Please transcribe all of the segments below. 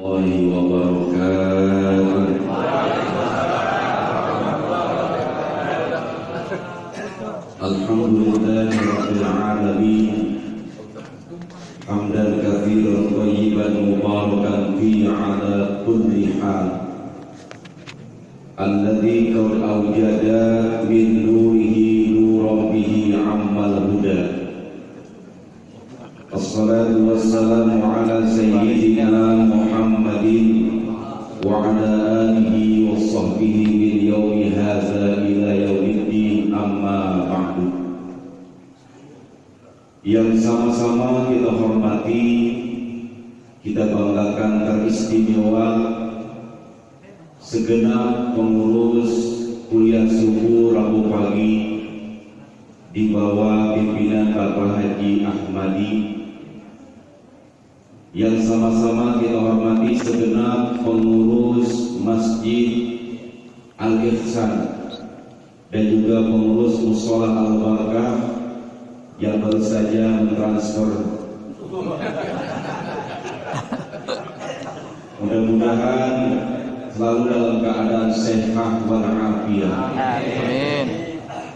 warahmatullahi wabarakatuh. Alhamdulillahi rabbil alamin. Hamdan katsiran thayyiban mubarakan fi ala kulli hal. Alladzi qad awjada min nurihi nuran bihi ammal huda. Assalatu wassalamu ala sayyidina Muhammadin wa ala alihi wa sahbihi min yawmi hadza ila yaumiddin, amma ba'du. Yang sama-sama kita hormati, kita banggakan, teristimewa segenap pengurus kuliah subuh Rabu pagi di bawah pimpinan Bapak Haji Ahmadi. Yang sama-sama kita hormati segenap pengurus Masjid Al-Ihsan dan juga pengurus Mushola Al-Barakah yang baru saja mentransfer. Mudah-mudahan selalu dalam keadaan sehat walafiat. Amin.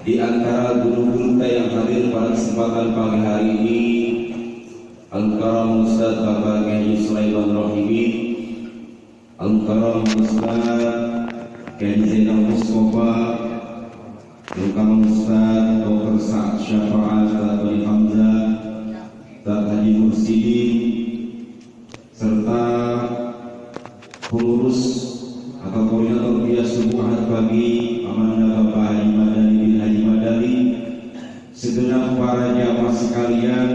Di antara guru-guru yang hadir pada kesempatan pagi hari ini, Al-Karam Ustaz Bapak Kiai Sulaiman Rohimi, Al-Karam Ustaz Kiai Zainal Mustafa, Al-Karam Ustaz Dr. Sa'ad Syafaat Al-Bani Hamzah, Ustaz Haji Mursidi, serta pengurus atau koordinator kuliah subuh ahad pagi Amanah Bapak Haji Madani bin Haji Madani, segenap para jamaah sekalian,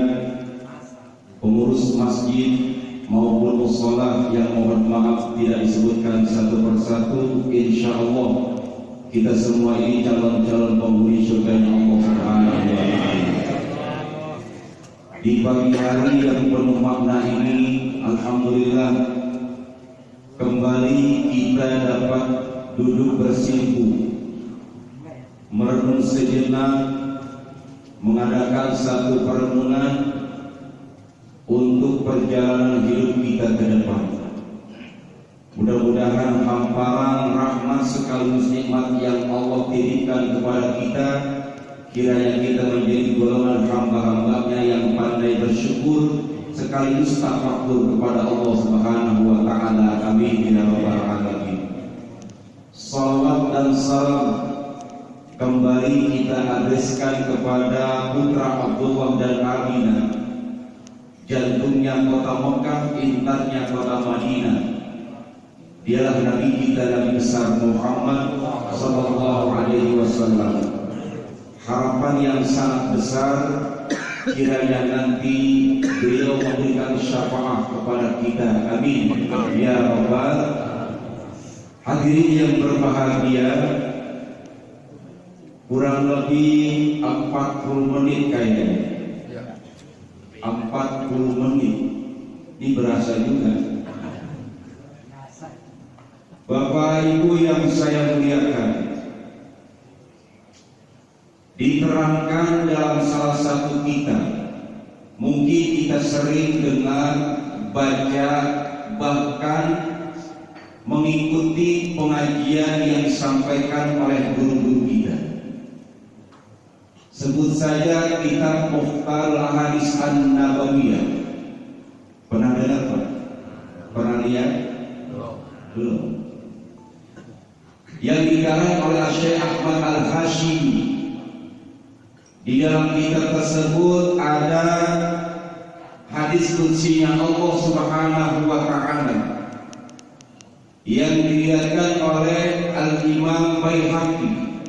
pengurus masjid maupun mushola yang mohon maaf tidak disebutkan satu persatu. Insya Allah kita semua ini calon-calon penghuni surganya Allah Subhanahu wa Ta'ala. Di pagi hari yang penuh makna ini, alhamdulillah kembali kita dapat duduk bersimpuh, merenung sejenak, mengadakan satu perenungan untuk perjalanan hidup kita ke depan. Mudah-mudahan hamparan rahmat sekaligus nikmat yang Allah titipkan kepada kita, kiranya kita menjadi golongan hamba-hambanya yang pandai bersyukur sekaligus tafakur kepada Allah Subhanahu wa Ta'ala. Amin ya rabbal alamin. Salawat dan salam kembali kita habiskan kepada putra Abdullah dan Aminah, jantungnya kota Mekah, intarnya kota Madinah. Dialah Nabi kita, Nabi besar Muhammad sallallahu alaihi wasallam. Harapan yang sangat besar kiranya nanti beliau memberikan syafaat kepada kita. Amin ya rabbal. Hadirin yang berbahagia, kurang lebih 40 menit kayaknya. 40 menit ini berasa juga. Bapak Ibu yang saya muliakan, diterangkan dalam salah satu kitab, mungkin kita sering dengar, baca, bahkan mengikuti pengajian yang disampaikan oleh guru-guru kita. Sebut saja kitab Mukhtarul Ahadits An-Nabawiyah. Pernah dengar Pak? Pernah lihat? Belum. Yang dikarang oleh Syekh Ahmad Al-Hashimi. Di dalam kitab tersebut ada hadis qudsinya Allah Subhanahu wa Ta'ala yang diriwayatkan oleh Al-Imam Baihaqi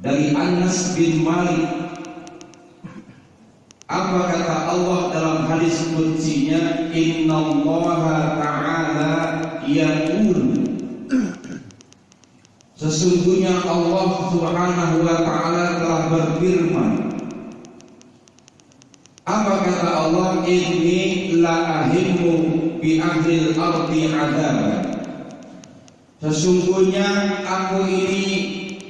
dari Anas bin Malik. Apa kata Allah dalam hadis qudsinya? Innallaha ta'ala yaqul, sesungguhnya Allah Subhanahu wa Ta'ala telah berfirman. Apa kata Allah? Inni la ahimmu bi ahlil ardi adzab, sesungguhnya aku ini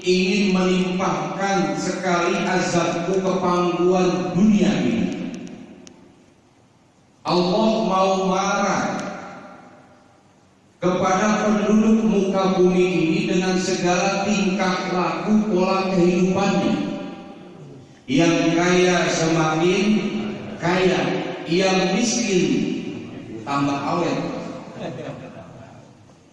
ingin melimpahkan sekali azabku ke pangkuan dunia ini. Allah mau marah kepada penduduk muka bumi ini dengan segala tingkah laku pola kehidupannya. Yang kaya semakin kaya, yang miskin tambah awet.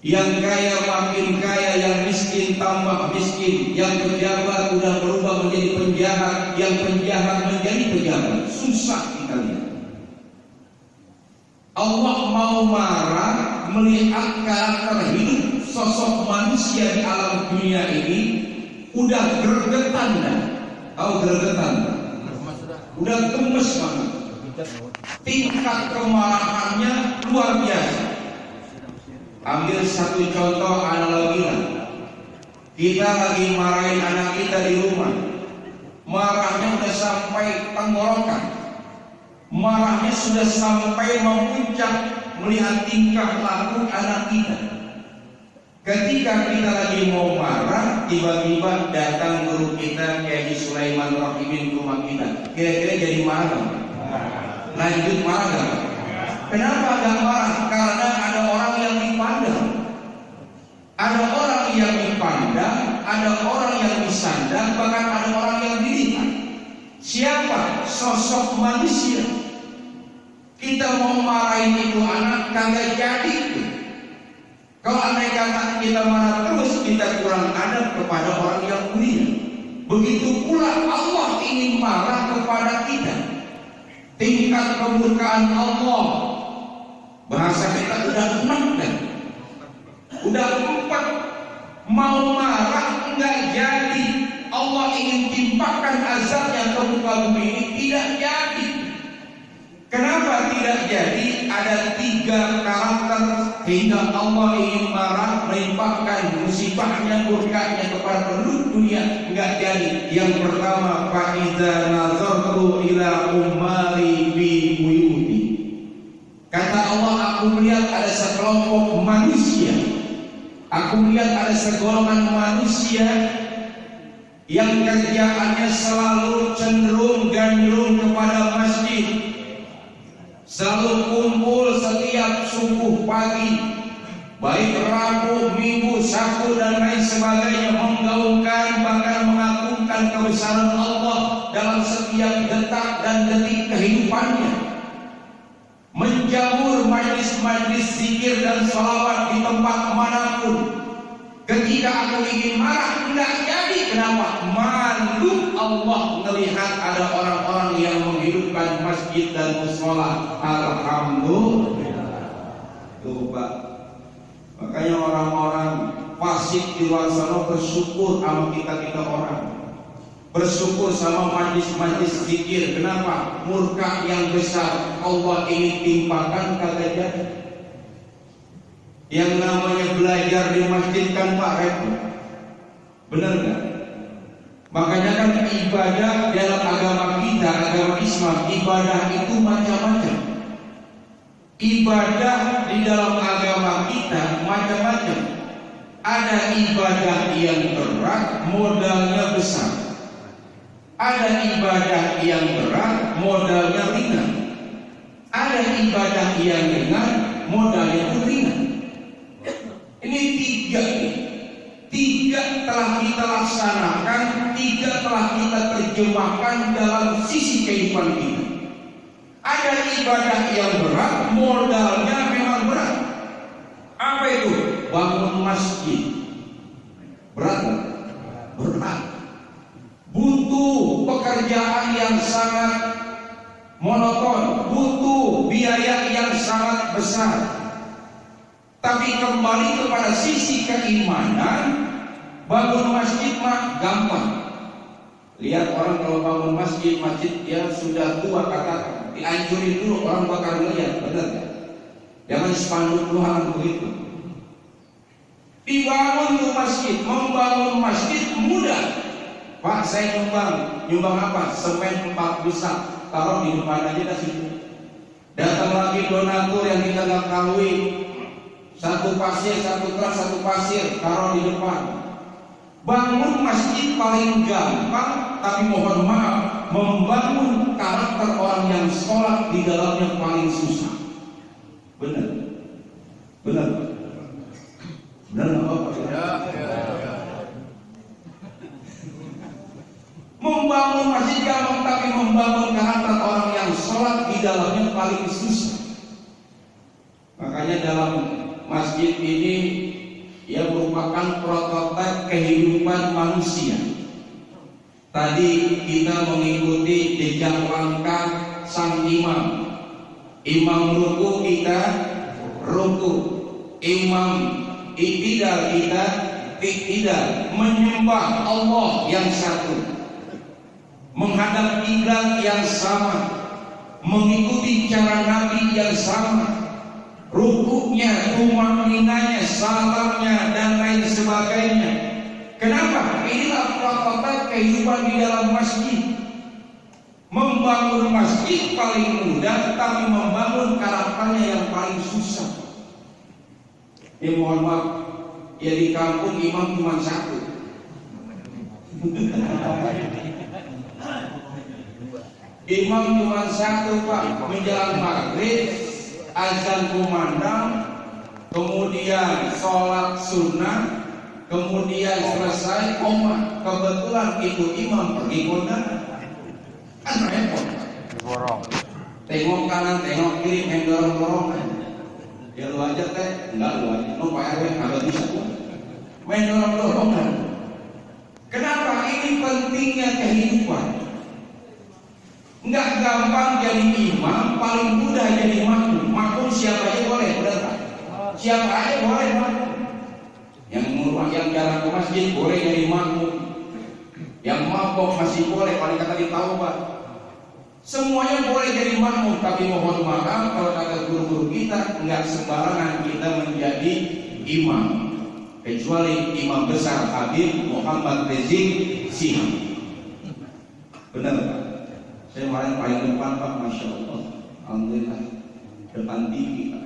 Yang kaya makin kaya, yang miskin tambah miskin. Yang pejabat sudah berubah menjadi penjahat, yang penjahat menjadi pejabat. Susah kita lihat. Allah mau marah melihat karakter hidup sosok manusia di alam dunia ini udah gregetan dah. Tahu gregetan? Udah gemes banget. Tingkat kemarahannya luar biasa. Ambil satu contoh analogi lah. Kita lagi marahin anak kita di rumah. Marahnya udah sampai tenggorokan. Marahnya sudah sampai memuncak melihat tingkah laku anak kita. Ketika kita lagi mau marah, tiba-tiba datang guru kita Kiai Sulaiman Rahimin ke rumah kita. Kira-kira jadi marah? Lanjut marah? Kenapa agak marah? Karena ada orang yang dipandang. Ada orang yang dipandang, ada orang yang disandang, bahkan ada orang yang dilihat. Siapa? Sosok manusia. Kita mau marahin itu anak kagak jadi. Kalau andai kata kita marah terus, kita kurang adab kepada orang yang mulia. Begitu pula Allah ingin marah kepada kita. Tingkat kemurkaan Allah, bahasa kita udah enak kan? Udah empat. Mau marah enggak jadi. Allah ingin timpakan azabnya ke muka bumi ini, tidak jadi. Kenapa tidak jadi? Ada 3 karakter hingga Allah ingin marah, melimpahkan musibahnya, murkanya kepada penduduk dunia, enggak jadi. Yang pertama, fa'idza nazartu ila ummari bi buyuti. Kata Allah, aku melihat ada sekelompok manusia, aku melihat ada segolongan manusia yang kerjaannya selalu cenderung gandrung kepada masjid, selalu kumpul setiap subuh pagi, baik Rabu, Minggu, Sabtu dan lain sebagainya, menggaungkan bahkan mengagungkan kebesaran Allah dalam setiap detak dan detik kehidupannya, menjamur majlis-majlis zikir dan salawat di tempat manapun. Ketika aku ingin marah, enggak jadi. Kenapa? Malu Allah melihat ada orang-orang yang menghidupkan masjid dan mushola. Alhamdulillah. Tuh Pak, makanya orang-orang fasik di luar sana bersyukur sama kita orang. Bersyukur sama majlis-majlis zikir. Kenapa? Murka yang besar Allah ingin timpakan kagak jadi. Yang namanya belajar di masjid kan Pak repot. Benar nggak? Makanya kan ibadah dalam agama kita, agama Islam, ibadah itu macam-macam. Ibadah di dalam agama kita macam-macam. Ada ibadah yang berat, modalnya besar. Ada ibadah yang berat, modalnya ringan. Ada ibadah yang ringan, modalnya pun ringan. Ini 3 telah kita laksanakan, 3 telah kita terjemahkan dalam sisi kehidupan kita. Ada ibadah yang berat, modalnya memang berat. Apa itu? Bangun masjid. Berat? Berat. Butuh pekerjaan yang sangat monoton, butuh biaya yang sangat besar. Tapi kembali kepada sisi keimanan, bangun masjid mah gampang. Lihat orang kalau bangun masjid dia sudah tua, kata dihancurin dulu, orang bakal melihat, benar gak? Jangan spanduk Tuhan begitu. Dibangun tuh masjid, membangun masjid mudah. Pak, saya nyumbang apa? Semen 4 busak, taruh di depan aja dah situ. Datang lagi donatur yang kita nggak ketahui. 1 pasir, 1 truk, 1 pasir, taruh di depan. Bangun masjid paling gampang, tapi mohon maaf, membangun karakter orang yang sholat di dalamnya paling susah. Benar? Benar? Bapak? Membangun masjid gampang, tapi membangun karakter orang yang sholat di dalamnya paling susah. Makanya dalam masjid ini ia merupakan prototipe kehidupan manusia. Tadi kita mengikuti jejak langkah sang imam. Imam ruku kita ruku, imam iktidal kita iktidal, menyembah Allah yang satu, menghadap kiblat yang sama, mengikuti cara Nabi yang sama, rukuknya, tumakninanya, salamnya dan lain sebagainya. Kenapa? Inilah prototipe kehidupan di dalam masjid. Membangun masjid paling mudah, tapi membangun karakternya yang paling susah. Ya mohon maaf, ya di kampung imam cuma satu. Imam cuma satu Pak, menjelang maghrib, azan kumandang, kemudian sholat sunnah, kemudian selesai qomat. Kebetulan itu imam pergi kondangan. Kan repot. Tengok kanan, tengok kiri, main dorong-dorongan. Ya lu aja teh, enggak lu aja. Lu Pak RW kagak bisa gua. Main dorong-dorongan. Kenapa? Ini pentingnya kehidupan. Enggak gampang jadi imam, paling mudah jadi makmum. Makmum siapa aja boleh, benar tak? Siapa aja boleh makmum. Yang jarang ke masjid boleh jadi makmum. Yang mabok masih boleh, paling kata ditaubat. Semuanya boleh jadi makmum, tapi mohon maaf kalau kata guru-guru kita, enggak sembarangan kita menjadi imam. Kecuali imam besar Habib Muhammad Rizik Sihab. Benar Pak? Saya kemarin paling depan Pak, Masya Allah. Alhamdulillah, depan TV Pak.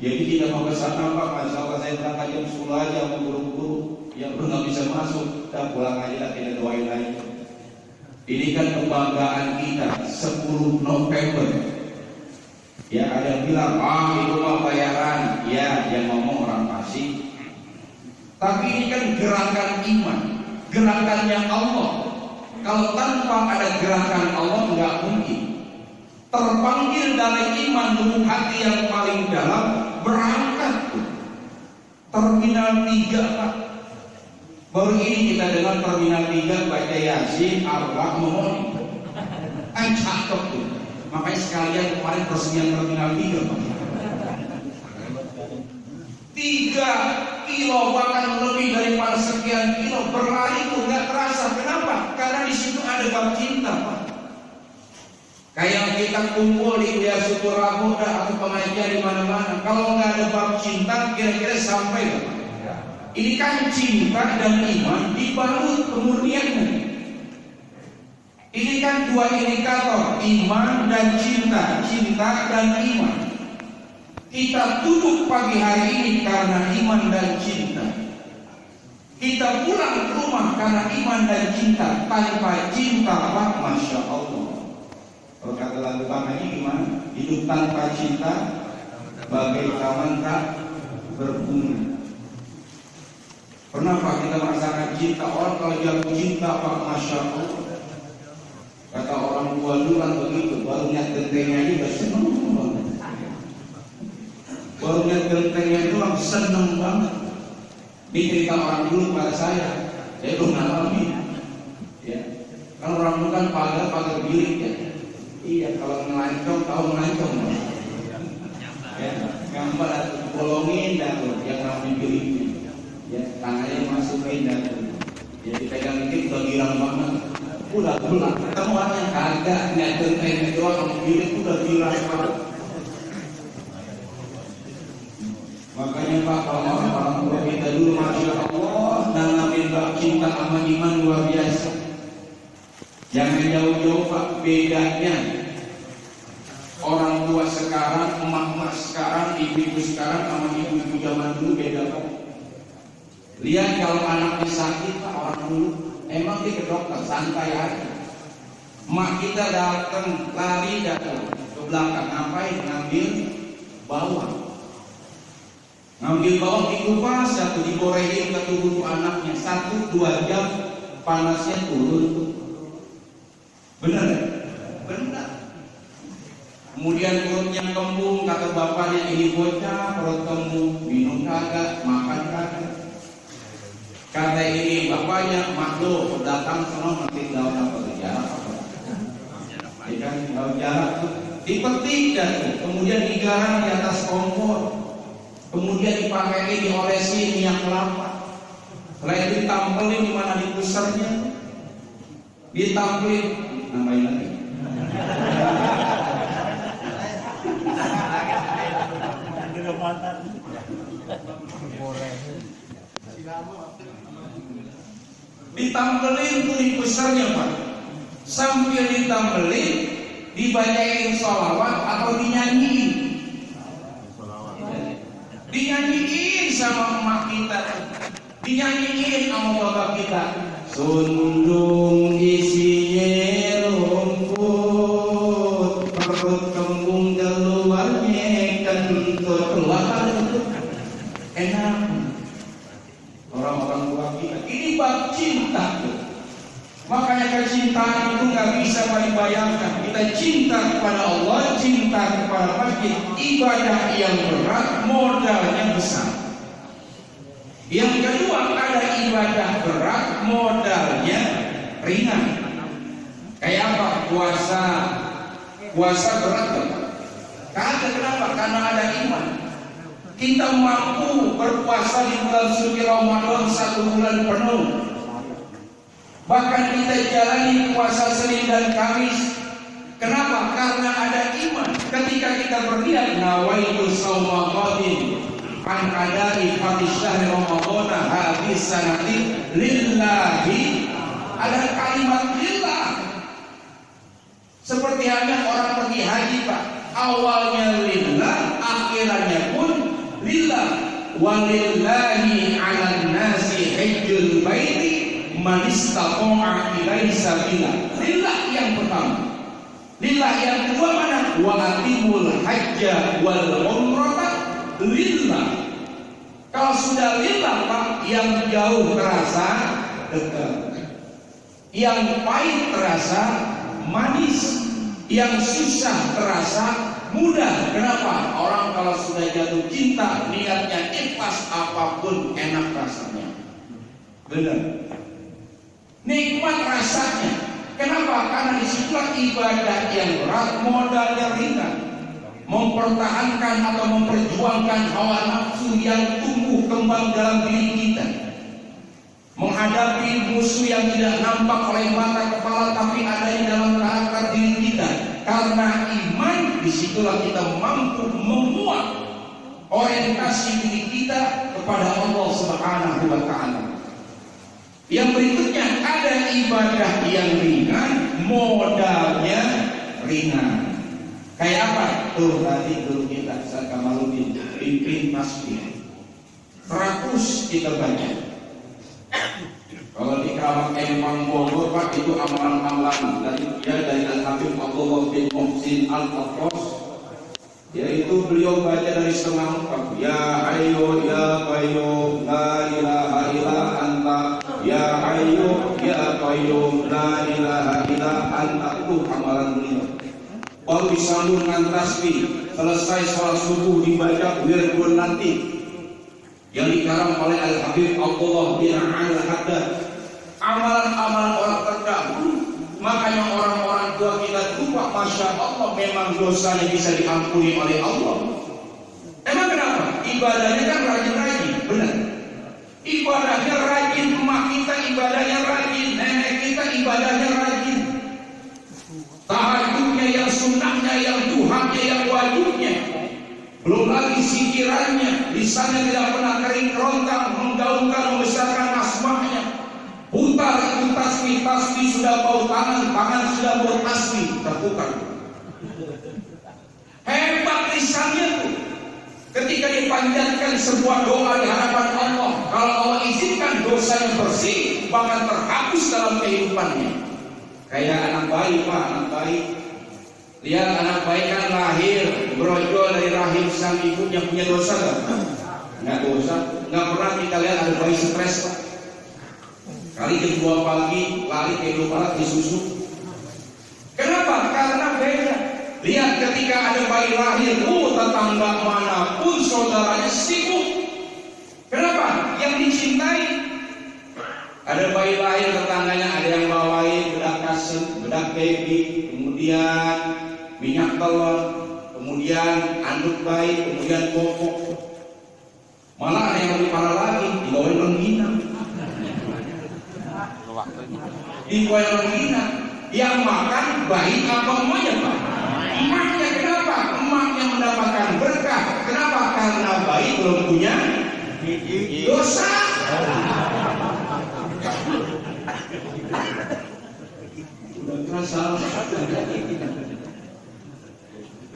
Jadi kita mau ke sana Pak, Masya Allah saya berangkat jam 10 aja sama guru-guru yang belum nggak bisa masuk, kita pulang aja lah, kita doain aja. Ini kan kebanggaan kita 10 November. Ya ada yang bilang, itu mah bayaran. Ya, yang ngomong orang Tasik. Tapi ini kan gerakan iman, gerakannya Allah. Kalau tanpa ada gerakan Allah nggak mungkin. Terpanggil dari iman lubuk hati yang paling dalam, berangkat tuh. Terminal 3 Pak. Baru ini kita dengar terminal 3 baca Yasin, Arba, Mohon. Cakep tuh. Makanya sekalian kemarin peresmian terminal 3 Pak. 3 kilo bahkan lebih daripada sekian kilo berlari tuh nggak terasa. Kenapa? Karena di situ ada bab cinta Pak. Kayak kita kumpul di Buya Syukur Raboda atau pengajian di mana-mana, kalau nggak ada bab cinta, kira-kira sampai nggak? Ini kan cinta dan iman dibalut kemurniannya. Ini kan 2 indikator, iman dan cinta, cinta dan iman. Kita duduk pagi hari ini karena iman dan cinta. Kita pulang ke rumah karena iman dan cinta. Tanpa cinta Pak, Masya Allah. Kalau kata lagu Bang ini gimana? Hidup tanpa cinta bagai taman tak berbunga. Pernah Pak kita merasakan cinta? Orang kalau jatuh cinta Pak, Masya Allah. Kata orang tua dulu kan begitu, baru lihat gentengnya aja udah seneng banget. Baru lihat gentengnya itu langsung seneng banget. Ini cerita orang dulu pada saya belum ngalamin. Ya, kalau orang dulu kan pagar bilik ya. Iya, kalau ngelancong tahu ngelancong. Ya, gambar atau bolongin dah tuh yang namanya biliknya. Ya, tangannya masukin dah tuh. Ya dipegang dikit udah girang banget. Udah pulang. Ketemu orang yang kagak nggak gentengnya doang, bilik udah girang banget. Makanya Pak, kalau orang tua kita dulu Masya Allah nanamin bab cinta sama iman luar biasa. Jangan jauh-jauh Pak, bedanya orang tua sekarang, emak-emak sekarang, ibu-ibu sekarang sama ibu-ibu zaman dulu beda Pak. Lihat kalau anaknya sakit Pak, orang dulu emang dia ke dokter, santai aja. Emak kita datang, lari datang ke belakang, ngapain? Ngambil bawang. Ambil bawang dikupas, satu digorehin ke tubuh anaknya, 1-2 jam panasnya turun. Benar? Benar. Kemudian perutnya kembung, kata bapaknya, ini bocah perut kembung, minum kagak, makan kagak. Kata ini bapaknya, makhluk datang sono nanti daun apa jarak apa? Ikan daun jarak tuh dipetik dan kemudian digarang di atas kompor, kemudian dipakai diolesi minyak kelapa. Setelah itu ditampelin di mana di pusarnya, ditampelin, nambahin lagi. Ditampelin tuh di pusarnya Pak. Sambil ditampelin, dibacain sholawat atau dinyanyiin. Dinyanyiin sama emak kita, dinyanyiin sama bapak kita. Sundung isinya rumput, perut kembung keluarnya kentut. Enak. Orang-orang tua kita ini bab cinta. Makanya kecintaan itu nggak bisa dibayangkan. Kita cinta kepada Allah, cinta kepada masjid, ibadah yang berat, modalnya besar. Yang kedua, ada ibadah berat, modalnya ringan. Kayak apa? Puasa. Puasa berat kan? Karena kenapa? Karena ada iman. Kita mampu berpuasa di bulan suci Ramadan 1 bulan penuh. Bahkan kita jalani puasa Senin dan Kamis. Kenapa? Karena ada iman. Ketika kita berniat nawaitu shauma ghadin an adai fatisyahr Ramadan habis sanati lillahi, ada kalimat lillah. Seperti halnya orang pergi haji Pak, awalnya lillah, akhirannya pun lillah. Walillahi 'alan nasi hajjul baiti man istata'a ilaihi sabila. Lillah yang pertama. Lillah yang kedua mana? Wa atimul hajja wal umrata lillah. Kalau sudah lillah Pak, yang jauh terasa dekat, yang pahit terasa manis, yang susah terasa mudah. Kenapa? Orang kalau sudah jatuh cinta, niatnya ikhlas, apapun enak rasanya. Benar. Nikmat rasanya. Kenapa? Karena disitulah ibadah yang berat, modalnya ringan. Mempertahankan atau memperjuangkan hawa nafsu yang tumbuh kembang dalam diri kita. Menghadapi musuh yang tidak nampak oleh mata kepala, tapi ada di dalam karakter diri kita. Karena iman, disitulah kita mampu memuat orientasi diri kita kepada Allah Subhanahu wa Ta'ala. Yang berikutnya, ada ibadah yang ringan, modalnya ringan. Kayak apa? Tuh tadi guru kita Ustaz Kamaludin pimpin tasbih 100 kita baca. Kalau di Keramat Empang Bogor Pak, itu amalan-amalan dari Al-Habib Abdullah bin Muhsin Al-Qafras, yaitu beliau baca dari setengah 4. Ya Hayyu Ya Qayyum La ilaha illa anta, Ya Hayyu Ya Qayyum La ilaha illa anta. Itu amalan beliau. Kalau disambung dengan tasbih, selesai sholat subuh dibaca wirdun nanti yang dikarang oleh Al-Habib Abdullah bin Al-Haddad. Amalan-amalan orang terdahulu. Makanya orang-orang tua kita lupa, Masya Allah, memang dosanya bisa diampuni oleh Allah. Emang kenapa? Ibadahnya kan rajin-rajin, benar. Ibadahnya rajin, emak kita ibadahnya rajin, nenek kita ibadahnya rajin. Tahajudnya yang sunnahnya, yang duhanya, yang wajibnya. Belum lagi sikirannya, lisannya tidak pernah kering kerontang, menggaungkan, membesarkan asma'nya. Putar itu tasbih sudah bau tangan sudah bau tasbih, terputar. Hebat lisannya tuh. Ketika dipanjatkan sebuah doa di hadapan Allah, kalau Allah izinkan dosanya bersih, bahkan terhapus dalam kehidupannya. Kayak anak bayi Pak, anak bayi. Lihat anak bayi kan lahir, berojol dari rahim sang ibunya, punya dosa kan? nggak dosa. Nggak pernah kita lihat ada bayi stres Pak. Kali jam 2 pagi lari ke Indomaret disusu. Kenapa? Karena beda. Lihat ketika ada bayi lahir, tetangga manapun saudaranya sibuk. Kenapa? Yang dicintai. Ada bayi lahir, tetangganya ada yang bawain bedak kasem, bedak baby, kemudian minyak telur, kemudian anduk bayi, kemudian popok. Malah ada yang lebih parah lagi, dibawain rengginang. Dibawain rengginang. Yang makan bayi apa emaknya Pak? Emaknya. Kenapa? Emaknya mendapatkan berkah. Kenapa? Karena bayi belum punya dosa. Udah kerasa.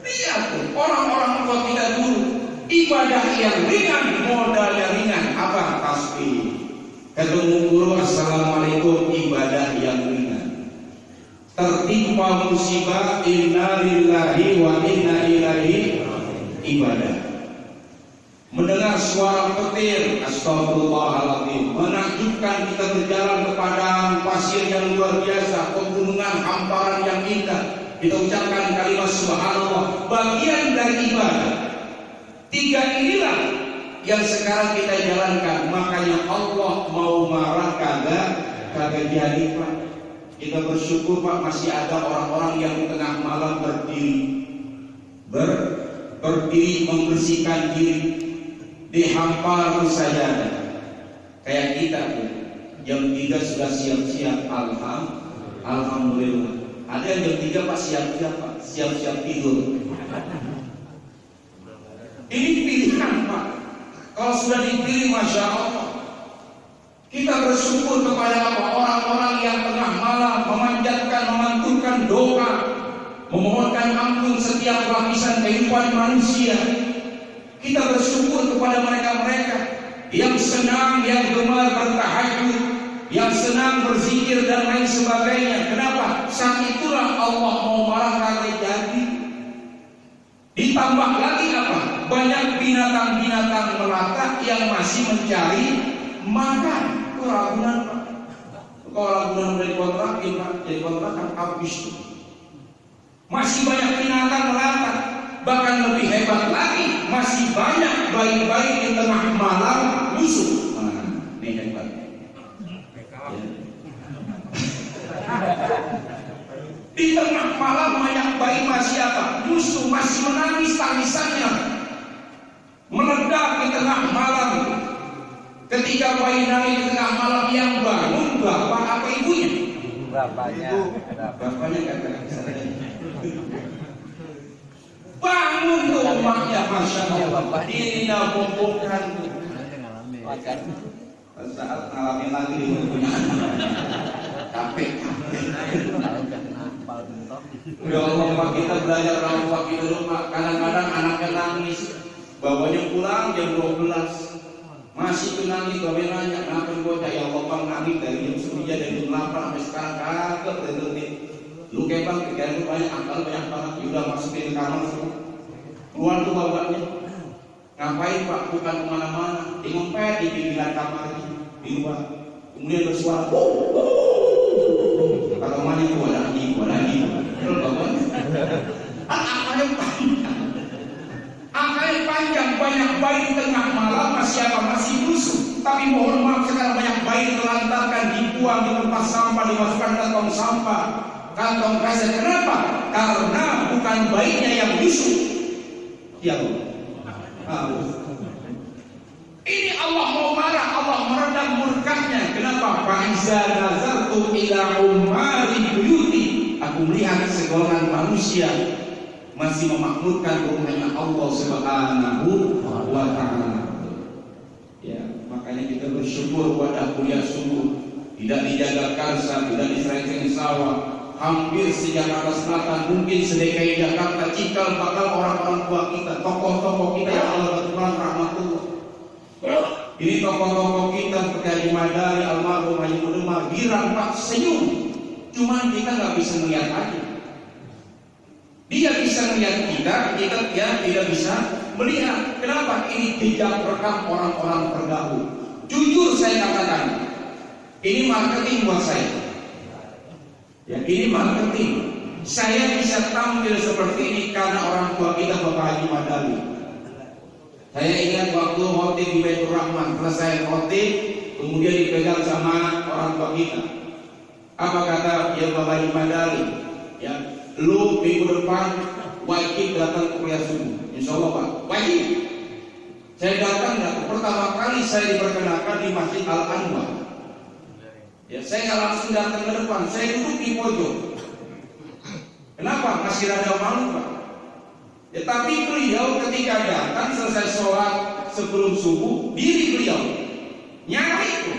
Lihat tuh orang-orang tua kita dulu, ibadah yang ringan, modalnya ringan. Apa? Tasbih. Ketemu guru, assalamualaikum, ibadah yang ringan. Tertimpa musibah, inna lillahi wa inna ilaihi ibadah. Mendengar suara petir, astagfirullahaladzim, menakjubkan kita berjalan ke padang pasir yang luar biasa, pegunungan hamparan yang indah, kita ucapkan kalimat subhanallah, bagian dari ibadah. Tiga inilah yang sekarang kita jalankan. Makanya Allah mau marah kagak jadi Pak. Kita bersyukur Pak, masih ada orang-orang yang di tengah malam berdiri membersihkan diri di hamparan sajadah. Kayak kita tuh jam 3 sudah siap-siap, alhamdulillah. Ada yang jam 3 Pak siap-siap Pak, siap-siap tidur. Ini pilihan Pak. Kalau sudah dipilih, masya Allah, kita bersyukur kepada apa? Orang-orang yang tengah malam memanjatkan, memanturkan doa, memohonkan ampun setiap lapisan kehidupan manusia. Kita bersyukur kepada mereka-mereka yang senang, yang gemar bertahajud, yang senang berzikir dan lain sebagainya. Kenapa? Saat itulah Allah mau marah kagak jadi. Ditambah lagi apa? Banyak binatang-binatang melata yang masih mencari makan. Itu Ragunan Pak. Kalau Ragunan udah dikontrakin Pak, jadi kontrakan habis tuh. Masih banyak binatang melata. Bahkan lebih hebat lagi, masih banyak bayi-bayi di tengah malam busuk. Ini hebat. Di tengah malam banyak bayi masih apa? Busuk, masih menangis tangisannya. Meledak di tengah malam. Ketika bayi nangis di tengah malam, yang bangun bapak apa ibunya? Bapaknya kata-kata. Bangun tuh umatnya, masya Allah. Ini nabubukan saat ngalamin lagi di punya capek. Ya Allah Pak, kita belajar orang tua kita dulu Pak. Kadang-kadang anaknya nangis, bawanya pulang jam 12, masih tuh nangis. Bawa nanya, kenapa bocah? Ya Allah Bang, nangis dari jam 9 dari jam 8 sampai sekarang kagak berhenti. Lu kayak Bang, pikiran lu banyak, akal banyak banget. Udah masukin ke kamar semua, keluar tuh bapaknya. Ngapain Pak? Bukan kemana-mana, di ngempet di pinggiran kamar di luar. Kemudian bersuara, kata mana itu ada lagi. Terus bapaknya, akalnya panjang, banyak bayi di tengah malam masih busuk. Tapi mohon maaf, sekarang banyak bayi terlantarkan, dibuang di tempat sampah, dimasukkan ke kantong sampah, kantong kresek. Kenapa? Karena bukan bayinya yang busuk. Ya Allah. Ini Allah mau marah, Allah meredam murkanya. Kenapa? Fa'iza nazartu ila umari buyuti. Aku melihat segolongan manusia masih memakmurkan rumahnya Allah Subhanahu wa ta'ala. Ya, makanya kita bersyukur pada kuliah subuh, tidak dijaga karsa, tidak diserang sawah. Hampir se-Jakarta Selatan, mungkin se-DKI Jakarta, cikal bakal orang-orang tua kita, tokoh-tokoh kita yang Allah Tuhan rahmatullah. Ini tokoh-tokoh kita seperti Haji Madari, almarhum Haji Mudemar, girang Pak, senyum. Cuman kita nggak bisa melihat aja. Dia bisa melihat kita ya tidak bisa melihat. Kenapa? Kenapa? Ini jejak rekam orang-orang terdahulu. Jujur saya katakan, ini marketing buat saya. Ya, ini marketing. Saya bisa tampil seperti ini karena orang tua kita Bapak Haji Madali. Saya ingat waktu khotib di Baitur Rahman, selesai khotib, kemudian dipegang sama orang tua kita. Apa kata ya Bapak Haji Madali? Ya, lu minggu depan wajib datang ke kuliah subuh. Insya Allah Pak, wajib. Saya datang, pertama kali saya diperkenalkan di Masjid Al Anwar. Ya, saya nggak langsung datang ke depan, saya duduk di pojok. Kenapa? Masih rada malu Pak. Ya, tapi beliau ketika datang selesai sholat sebelum subuh, diri beliau nyari itu.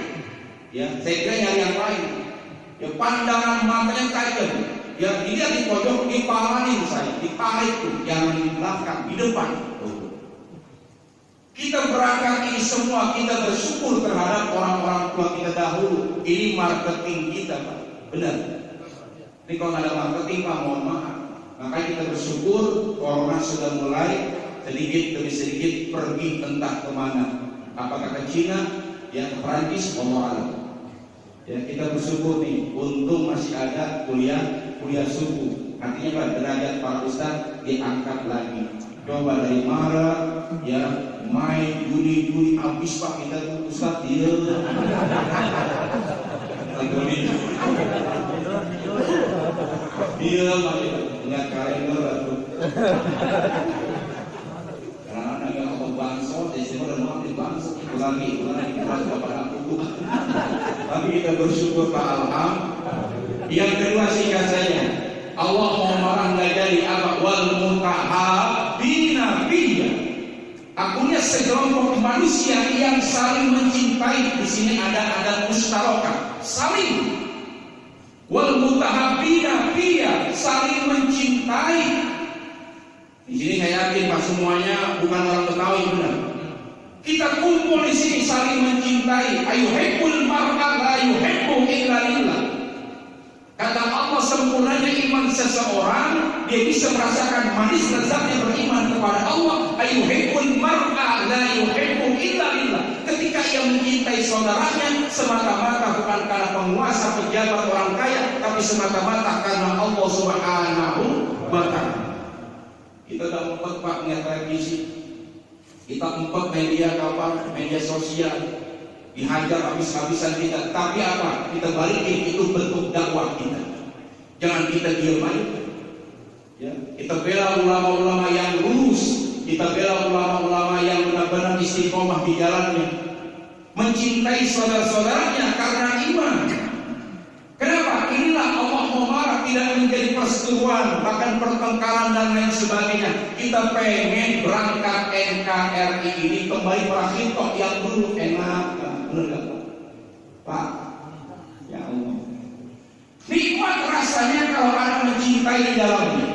Ya, saya kira nyari yang lain. Ya, pandangan matanya tajam. Ya, dilihat di pojok, dipalanin saya, ditarik tuh, jangan di belakang, di depan. Kita berangkat ini semua, kita bersyukur terhadap orang-orang tua kita dahulu. Ini marketing kita Pak, benar. Ini kalau nggak ada marketing Pak, mohon maaf. Makanya kita bersyukur corona sudah mulai sedikit demi sedikit pergi entah kemana. Apakah ke Cina, ya ke Perancis, Allah. Ya, kita bersyukur nih, untung masih ada kuliah subuh. Artinya Pak, derajat para ustaz diangkat lagi. Coba dari Maret, ya Mei, Juni habis Pak, kita tuh ustaz dia. Dia masih ingat kalender atau karena yang mau bansor, di sini udah mau dibansor, ulangi pada aku. Tapi kita bersyukur Pak Alham. Yang kedua singkatannya, Allah mau marah dari apa? Wal mutahabina fiyya. Akunya sekelompok manusia yang saling mencintai. Di sini ada mustaraka, saling. Wal mutahabina fiyya, saling mencintai. Di sini saya yakin Pak semuanya bukan orang Betawi, benar. Kita kumpul di sini saling mencintai. Ayuhibbul mar'a la yuhibbu illa lillah. Kata Allah, sempurnanya iman seseorang, dia bisa merasakan manis lezatnya beriman kepada Allah. Ayuhibbul mar'a la yuhibbu illa lillah. Ketika ia mencintai saudaranya semata-mata bukan karena penguasa, pejabat, orang kaya, tapi semata-mata karena Allah Subhanahu wa ta'ala. Kita udah empat Pak ngeliat televisi, kita empat media media sosial, dihajar habis-habisan kita. Tapi apa? Kita balikin, itu bentuk dakwah kita. Jangan kita diam aja. Ya, kita bela ulama-ulama yang lurus, kita bela ulama-ulama yang benar-benar istiqomah di jalannya, mencintai saudara-saudaranya karena iman. Kenapa? Inilah Allah mau marah, tidak menjadi perseteruan, bahkan pertengkaran dan lain sebagainya. Kita pengen berangkat NKRI ini kembali pada khitoh yang dulu enak. Benar gak Pak? Ya Allah, nikmat rasanya kalau anak mencintai di dalamnya.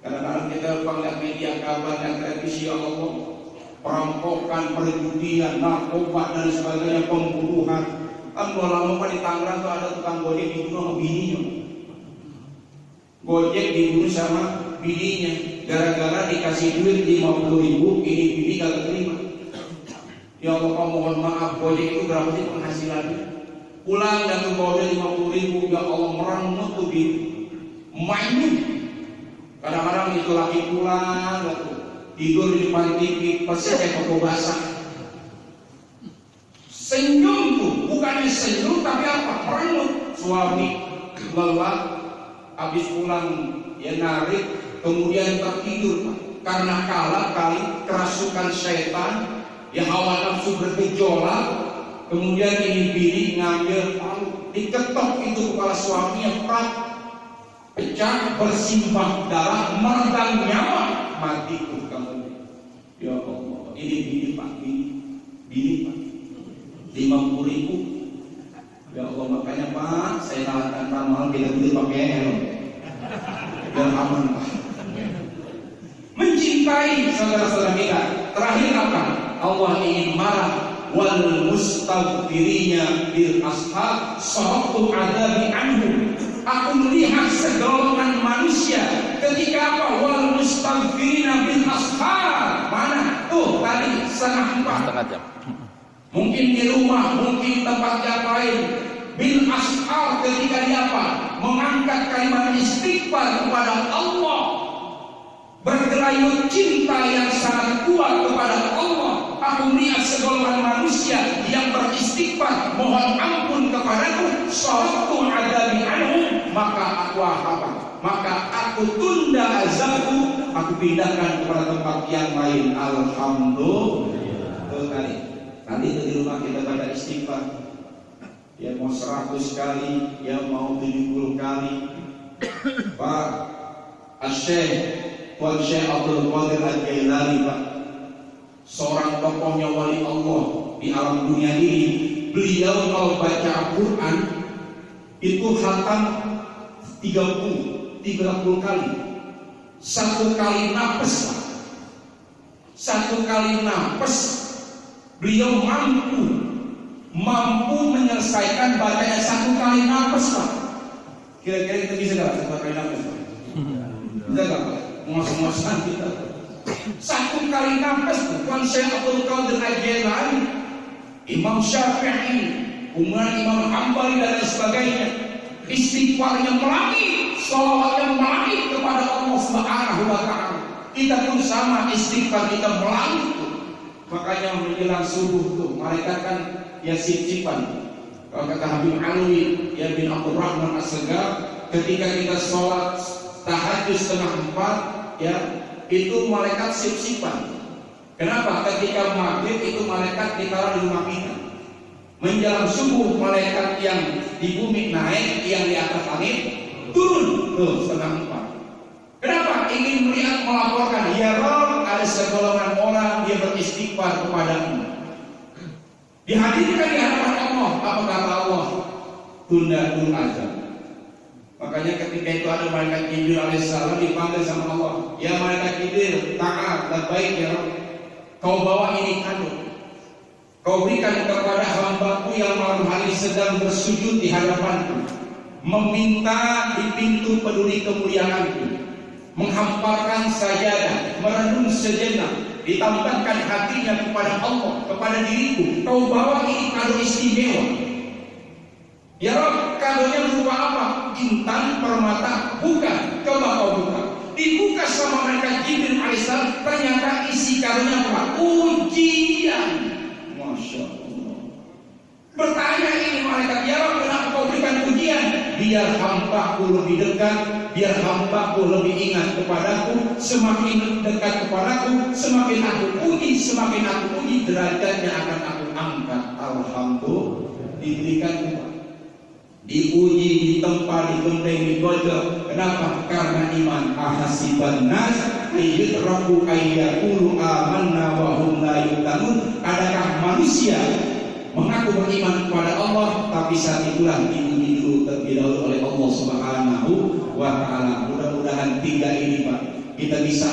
Kadang-kadang kita lihat media kabar dan televisi, ya Allah, perampokan, perjudian, narkoba dan sebagainya, pembunuhan. Kan lama di Tangerang tuh ada tukang gojek dibunuh sama bininya. Gojek dibunuh sama bininya gara-gara dikasih duit 50.000, ini bini gak terima. Ya Allah, mohon maaf, gojek itu berapa sih penghasilannya? Pulang dan ke gojek 50.000, ya Allah, merengut tuh bini, mainin. Kadang-kadang itu laki pulang, tidur di depan TV, pasti kayak toko basah. Senyum tuh, bukannya senyum tapi apa? Merengut. Suami lelah, habis pulang ya narik, kemudian tertidur karena kalah kali kerasukan setan, ya hawa nafsu bergejolak. Kemudian ini bini ngambil palu, diketok itu kepala suaminya, pecah, bersimbah darah, meregang nyawa, mati tuh kamu. Ya Allah, ini bini Pak, bini Pak, 50.000. Ya Allah, makanya Pak, saya nalarkan ramal kita beli pakai helm biar aman Pak. Mencintai saudara-saudara kita. Terakhir apa? Allah ingin marah. Wal mustaghfirina bil ashab sawtu adabi anhu. Aku melihat segolongan manusia ketika apa? Wal mustaghfirina bil ashab. Mana? Tuh, setengah 4. Setengah jam. Mungkin di rumah, mungkin tempat yang lain. Bil ashar ketika dia apa? Mengangkat kalimat istighfar kepada Allah. Bergelayut cinta yang sangat kuat kepada Allah. Aku melihat segolongan manusia yang beristighfar, mohon ampun kepadaku, sawabtu adabi anhu, maka aku apa? Maka aku tunda azabku, aku pindahkan kepada tempat yang lain. Alhamdulillah. Tadi di rumah kita baca istighfar. Ya mau 100 kali, ya mau 70 kali. Pak Tuan Syekh Abdul Qadir Al-Jailani, Pak, seorang tokohnya wali Allah di alam dunia ini. Beliau kalau baca Al-Quran itu khatam 30 kali. Satu kali nafas, Pak. Satu kali nafas beliau mampu menyelesaikan bacanya satu kali nafas, Pak. Kira-kira kita bisa nggak satu kali nafas, Pak? Bisa nggak, Pak? Muas-muasan kita. Satu kali nafas, Tuan Syekh Abdul Qadir Al-Jailani, Imam Syafi'i, kemudian Imam Hambali dan lain sebagainya, istighfarnya melangit, sholawatnya melangit kepada Allah Subhanahu wa Ta'ala. Kita pun sama, istighfar kita melangit. Makanya menjelang subuh tuh, malaikat kan ya sip-sipan. Kalau kata Habib Alwi ya bin Abdurrahman As-Segar, ketika kita sholat tahajud setengah 4 ya, itu malaikat sip-sipan. Kenapa? Ketika maghrib itu malaikat ditaruh di rumah kita. Menjelang subuh malaikat yang di bumi naik, yang di atas langit turun tuh setengah 4. Kenapa? Ingin melihat, melaporkan, ya Rabb, ada segolongan orang dia beristighfar kepadamu. Dihadirkan di hadapan Allah. Apa kata Allah? Tunda dulu azab. Makanya ketika itu ada malaikat Jibril alaihissalam dipanggil sama Allah. Ya malaikat Jibril, taat dan baik ya Rabb. Kau bawa ini kado. Kau berikan kepada hambaku yang malam hari sedang bersujud di hadapanku, meminta di pintu peduli kemuliaanku, menghamparkan sajadah, merenung sejenak, ditambahkan hatinya kepada Allah, kepada diriku. Kau bawa ini kado istimewa. Ya Rabb, kadonya berupa apa? Intan, permata, bukan. Coba kau buka. Dibuka sama malaikat Jibril alaihissalam, ternyata isi kadonya apa? Ujian. Masya Allah. Bertanya ini malaikat, ya Rabb, kenapa kau berikan ujian? Biar hambaku lebih dekat, biar hambaku lebih ingat kepadaku. Semakin dekat kepadaku, semakin aku uji, derajatnya akan aku angkat. Alhamdulillah. Diberikan diuji, ditempa, digenteng, digojok. Kenapa? Karena iman. Ahasiban nas ayyutraku ayyaqulu amanna wa hum la yuftanun. Adakah manusia mengaku beriman kepada Allah tapi saat itulah diuji dulu terlebih dahulu oleh Allah Subhanahu wa Ta'ala. Mudah-mudahan 3 ini, Pak, kita bisa